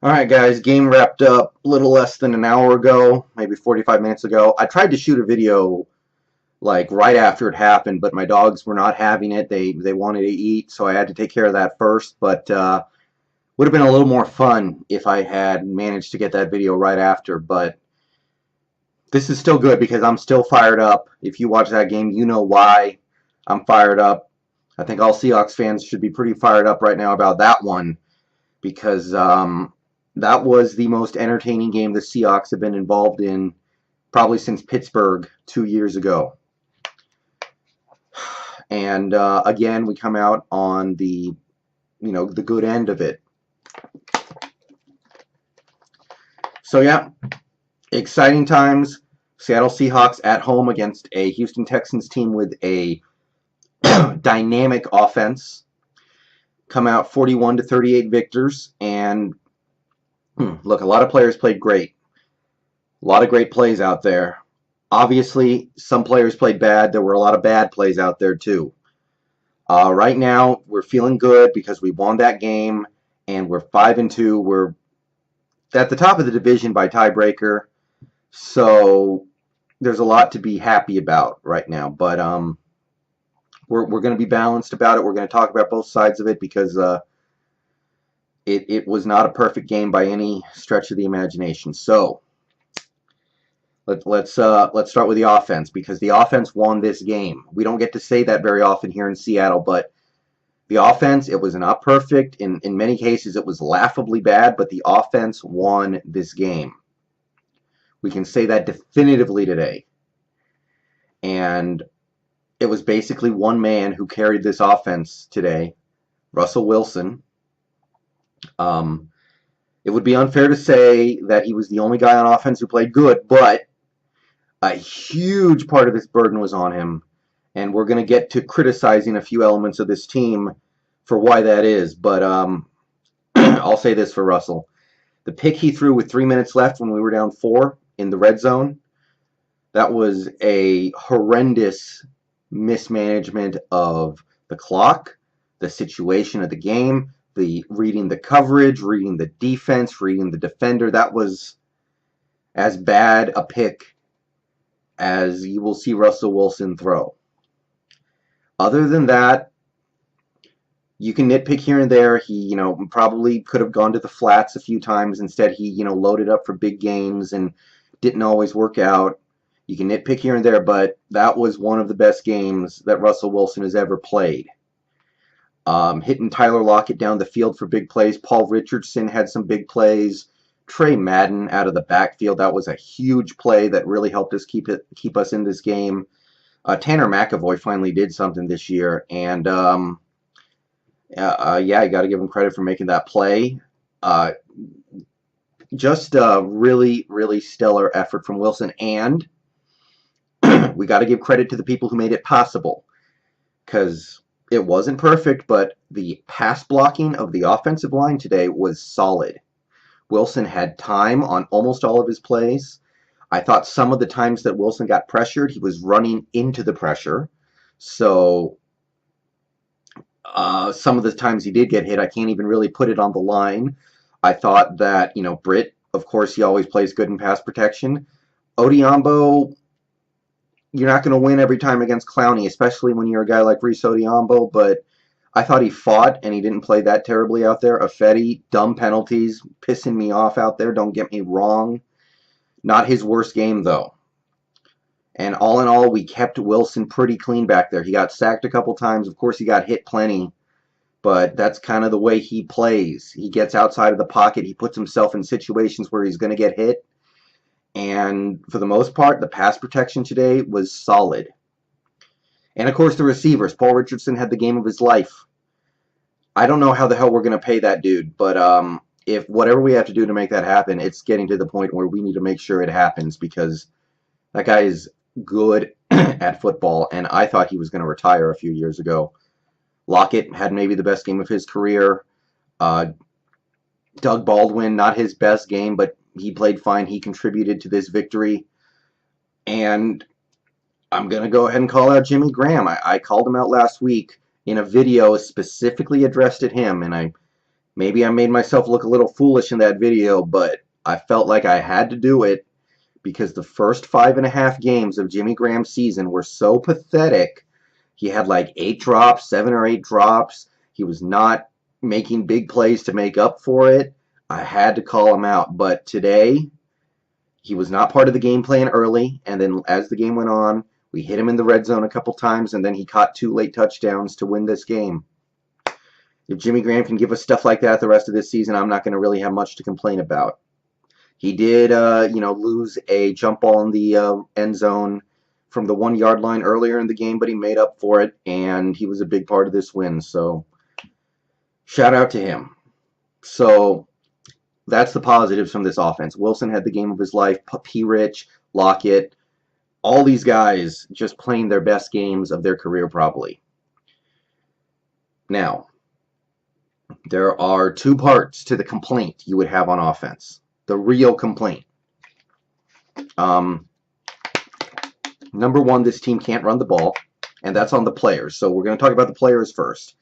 Alright guys, game wrapped up a little less than an hour ago, maybe 45 minutes ago. I tried to shoot a video like right after it happened, but my dogs were not having it. They wanted to eat, so I had to take care of that first, but would have been a little more fun if I had managed to get that video right after, but this is still good because I'm still fired up. If you watch that game, you know why I'm fired up. I think all Seahawks fans should be pretty fired up right now about that one because that was the most entertaining game the Seahawks have been involved in probably since Pittsburgh 2 years ago. And again, we come out on the the good end of it. So yeah, exciting times. Seattle Seahawks at home against a Houston Texans team with a dynamic offense. Come out 41-38 victors, and look, a lot of players played great. A lot of great plays out there. Obviously, some players played bad. There were a lot of bad plays out there too. Right now, we're feeling good because we won that game, and we're 5-2. We're at the top of the division by tiebreaker, so there's a lot to be happy about right now. But we're going to be balanced about it. We're going to talk about both sides of it because it was not a perfect game by any stretch of the imagination. So let's start with the offense because the offense won this game. We don't get to say that very often here in Seattle, but the offense, it was not perfect. In many cases, it was laughably bad, but the offense won this game. We can say that definitively today. And it was basically one man who carried this offense today, Russell Wilson. It would be unfair to say that he was the only guy on offense who played good, but a huge part of this burden was on him, and we're going to get to criticizing a few elements of this team for why that is, but I'll say this for Russell. The pick he threw with 3 minutes left when we were down 4 in the red zone, that was a horrendous mismanagement of the clock, the situation of the game, the reading the coverage, reading the defense, reading the defender. That was as bad a pick as you will see Russell Wilson throw. Other than that, you can nitpick here and there. He, probably could have gone to the flats a few times. Instead, he, loaded up for big games and didn't always work out. You can nitpick here and there, but that was one of the best games that Russell Wilson has ever played. Hitting Tyler Lockett down the field for big plays. Paul Richardson had some big plays. Trey Madden out of the backfield, that was a huge play that really helped us keep us in this game. Tanner McAvoy finally did something this year, and yeah, you got to give him credit for making that play. Just a really, really stellar effort from Wilson, and we got to give credit to the people who made it possible, because it wasn't perfect, but the pass blocking of the offensive line today was solid. Wilson had time on almost all of his plays. I thought some of the times that Wilson got pressured, he was running into the pressure. So some of the times he did get hit, I can't even really put it on the line. I thought that, Britt, of course, he always plays good in pass protection. Odiombo, you're not going to win every time against Clowney, especially when you're a guy like Reese Odiombo, but I thought he fought, and he didn't play that terribly out there. Affetti, dumb penalties, pissing me off out there, don't get me wrong. Not his worst game, though. And all in all, we kept Wilson pretty clean back there. He got sacked a couple times. Of course, he got hit plenty, but that's kind of the way he plays. He gets outside of the pocket. He puts himself in situations where he's going to get hit. And for the most part, the pass protection today was solid. And, of course, the receivers. Paul Richardson had the game of his life. I don't know how the hell we're going to pay that dude, but if whatever we have to do to make that happen, it's getting to the point where we need to make sure it happens because that guy is good at football, and I thought he was going to retire a few years ago. Lockett had maybe the best game of his career. Doug Baldwin, not his best game, but he played fine. He contributed to this victory. And I'm going to go ahead and call out Jimmy Graham. I called him out last week in a video specifically addressed at him, and I Maybe I made myself look a little foolish in that video, but I felt like I had to do it because the first 5.5 games of Jimmy Graham's season were so pathetic. He had like 8 drops, 7 or 8 drops. He was not making big plays to make up for it. I had to call him out. But today, he was not part of the game plan early. And then as the game went on, we hit him in the red zone a couple times, and then he caught 2 late touchdowns to win this game. If Jimmy Graham can give us stuff like that the rest of this season, I'm not going to really have much to complain about. He did, lose a jump ball in the end zone from the 1-yard line earlier in the game, but he made up for it, and he was a big part of this win. So, shout out to him. So, that's the positives from this offense. Wilson had the game of his life. P. Rich, Lockett, all these guys just playing their best games of their career probably. Now, there are 2 parts to the complaint you would have on offense. The real complaint. Number 1, this team can't run the ball, and that's on the players. So we're going to talk about the players first.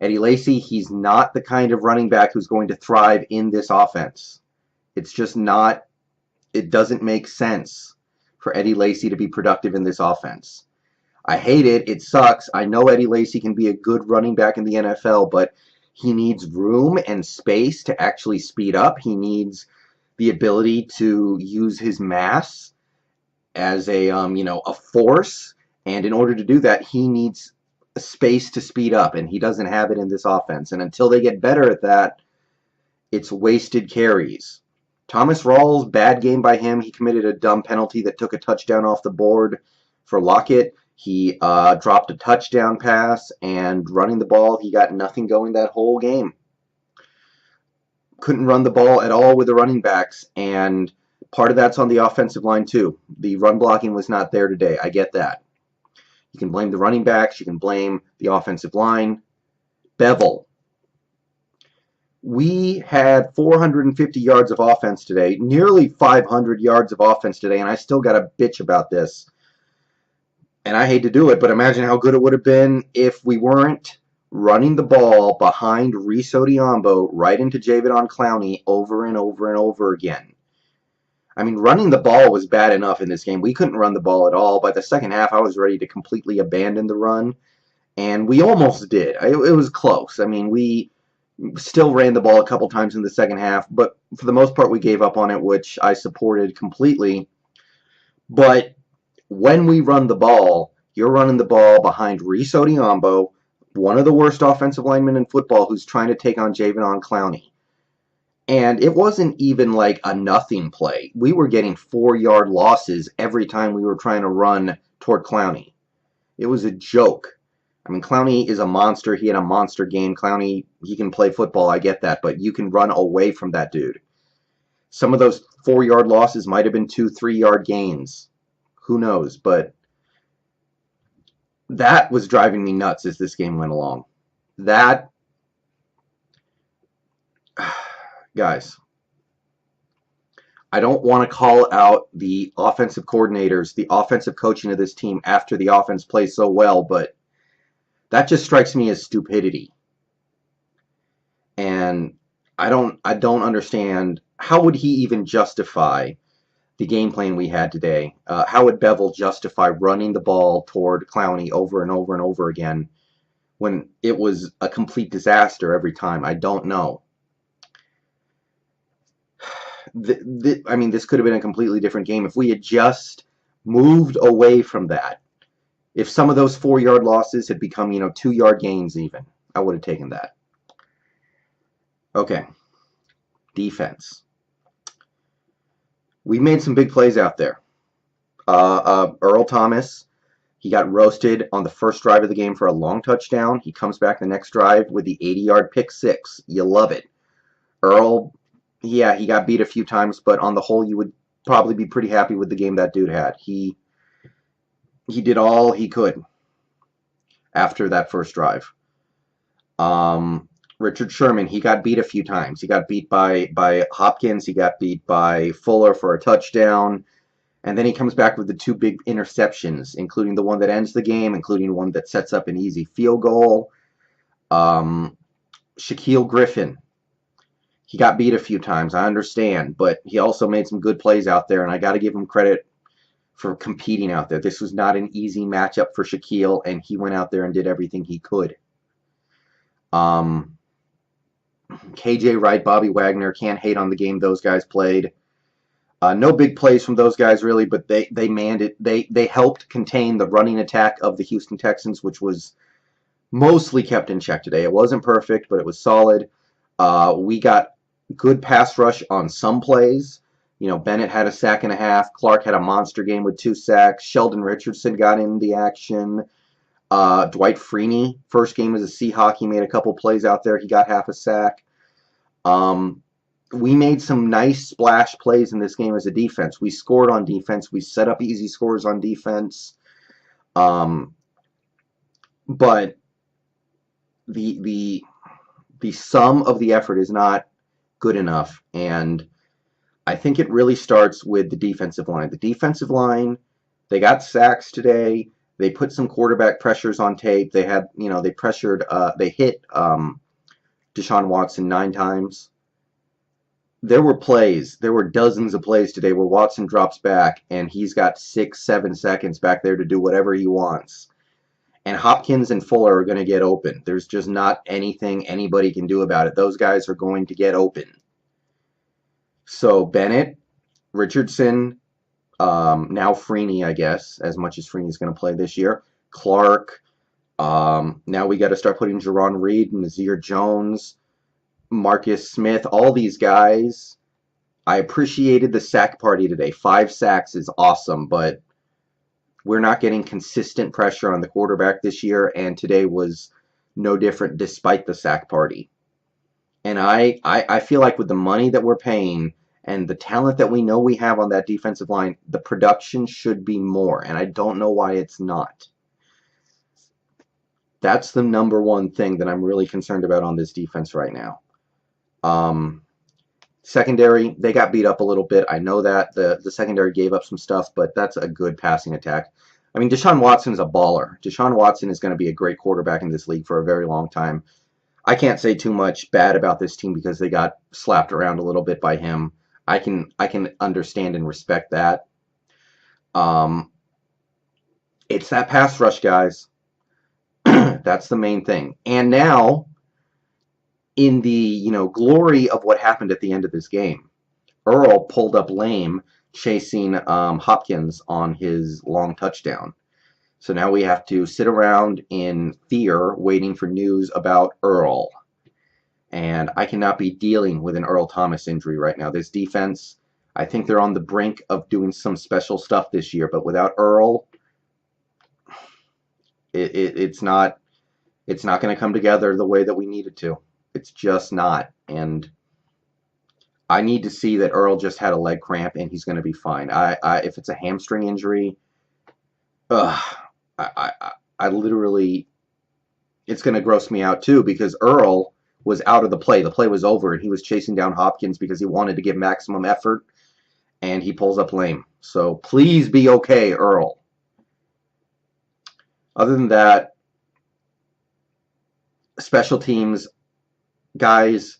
Eddie Lacy, he's not the kind of running back who's going to thrive in this offense. It's just not, it doesn't make sense for Eddie Lacy to be productive in this offense. I hate it. It sucks. I know Eddie Lacy can be a good running back in the NFL, but he needs room and space to actually speed up. He needs the ability to use his mass as a force, and in order to do that, he needs a space to speed up, and he doesn't have it in this offense. And until they get better at that, it's wasted carries. Thomas Rawls, bad game by him. He committed a dumb penalty that took a touchdown off the board for Lockett. He dropped a touchdown pass, and running the ball, he got nothing going that whole game. Couldn't run the ball at all with the running backs, and part of that's on the offensive line too. The run blocking was not there today. I get that. You can blame the running backs. You can blame the offensive line. Bevel. We had 450 yards of offense today, nearly 500 yards of offense today, and I still got a bitch about this. And I hate to do it, but imagine how good it would have been if we weren't running the ball behind Reese Odiombo right into Jadeveon Clowney over and over and over again. I mean, running the ball was bad enough in this game. We couldn't run the ball at all. By the second half, I was ready to completely abandon the run, and we almost did. It was close. I mean, we still ran the ball a couple times in the second half, but for the most part, we gave up on it, which I supported completely. But when we run the ball, you're running the ball behind Reese Odiombo, one of the worst offensive linemen in football, who's trying to take on Jadeveon Clowney. And it wasn't even like a nothing play. We were getting 4-yard losses every time we were trying to run toward Clowney. It was a joke. I mean, Clowney is a monster. He had a monster game. Clowney, he can play football. I get that. But you can run away from that dude. Some of those 4-yard losses might have been 2-3-yard gains. Who knows? But that was driving me nuts as this game went along. That, guys, I don't want to call out the offensive coordinators, the offensive coaching of this team after the offense plays so well, but that just strikes me as stupidity. And I don't understand, how would he even justify the game plan we had today? How would Bevel justify running the ball toward Clowney over and over and over again when it was a complete disaster every time? I don't know. I mean, this could have been a completely different game if we had just moved away from that. If some of those 4-yard losses had become, 2-yard gains even, I would have taken that. Okay. Defense. We made some big plays out there. Earl Thomas, he got roasted on the first drive of the game for a long touchdown. He comes back the next drive with the 80-yard pick six. You love it. Earl, yeah, he got beat a few times, but on the whole, you would probably be pretty happy with the game that dude had. He did all he could after that first drive. Richard Sherman, he got beat a few times. He got beat by Hopkins. He got beat by Fuller for a touchdown. And then he comes back with the 2 big interceptions, including the one that ends the game, including one that sets up an easy field goal. Shaquille Griffin, He got beat a few times, I understand, but he also made some good plays out there, and I got to give him credit for competing out there. This was not an easy matchup for Shaquille, and he went out there and did everything he could. KJ Wright, Bobby Wagner, can't hate on the game those guys played. No big plays from those guys really, but they manned it. They helped contain the running attack of the Houston Texans, which was mostly kept in check today. It wasn't perfect, but it was solid. We got good pass rush on some plays. You know, Bennett had a sack and a half. Clark had a monster game with 2 sacks. Sheldon Richardson got in the action. Dwight Freeney, first game as a Seahawk, he made a couple plays out there. He got half a sack. We made some nice splash plays in this game as a defense. We scored on defense. We set up easy scores on defense. But the sum of the effort is not good enough, and I think it really starts with the defensive line. The defensive line, they got sacks today. They put some quarterback pressures on tape. They had, they pressured, they hit Deshaun Watson 9 times. There were plays, there were dozens of plays today where Watson drops back and he's got 6-7 seconds back there to do whatever he wants. And Hopkins and Fuller are going to get open. There's just not anything anybody can do about it. Those guys are going to get open. So Bennett, Richardson, now Freeney, I guess, as much as Freeney's going to play this year. Clark. Now we got to start putting Jerron Reed, Nazir Jones, Marcus Smith, all these guys. I appreciated the sack party today. 5 sacks is awesome, but we're not getting consistent pressure on the quarterback this year, and today was no different despite the sack party. And I feel like with the money that we're paying and the talent that we know we have on that defensive line, the production should be more, and I don't know why it's not. That's the number one thing that I'm really concerned about on this defense right now. Secondary, they got beat up a little bit. I know that. The secondary gave up some stuff, but that's a good passing attack. I mean, Deshaun Watson's a baller. Deshaun Watson is going to be a great quarterback in this league for a very long time. I can't say too much bad about this team because they got slapped around a little bit by him. I can understand and respect that. It's that pass rush, guys. That's the main thing. And now, in the glory of what happened at the end of this game, Earl pulled up lame chasing Hopkins on his long touchdown. So now we have to sit around in fear waiting for news about Earl. And I cannot be dealing with an Earl Thomas injury right now. This defense, I think they're on the brink of doing some special stuff this year. But without Earl, it's not going to come together the way that we need it to. It's just not. And I need to see that Earl just had a leg cramp and he's going to be fine. If it's a hamstring injury, I literally, it's going to gross me out too, because Earl was out of the play. The play was over and he was chasing down Hopkins because he wanted to give maximum effort, and he pulls up lame. So please be okay, Earl. Other than that, special teams, guys,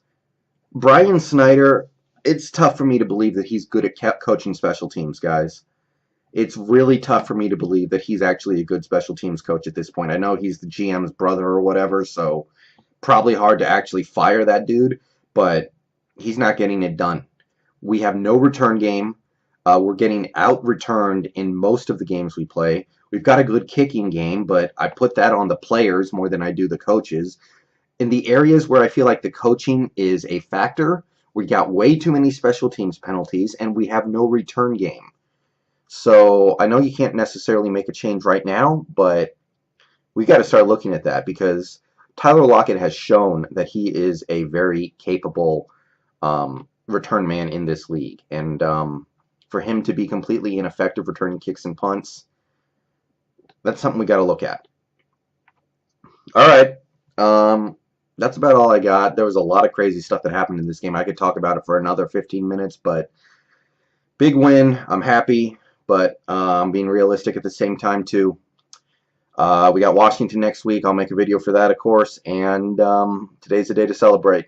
Brian Snyder, it's tough for me to believe that he's good at coaching special teams, guys. It's really tough for me to believe that he's actually a good special teams coach at this point. I know he's the GM's brother or whatever, so probably hard to actually fire that dude, but he's not getting it done. We have no return game. We're getting out-returned in most of the games we play. We've got a good kicking game, but I put that on the players more than I do the coaches. In the areas where I feel like the coaching is a factor, we got way too many special teams penalties, and we have no return game. So I know you can't necessarily make a change right now, but we got to start looking at that, because Tyler Lockett has shown that he is a very capable return man in this league. And for him to be completely ineffective returning kicks and punts, that's something we got to look at. All right. That's about all I got. There was a lot of crazy stuff that happened in this game. I could talk about it for another 15 minutes, but big win. I'm happy, but I'm being realistic at the same time, too. We got Washington next week. I'll make a video for that, of course, and today's the day to celebrate.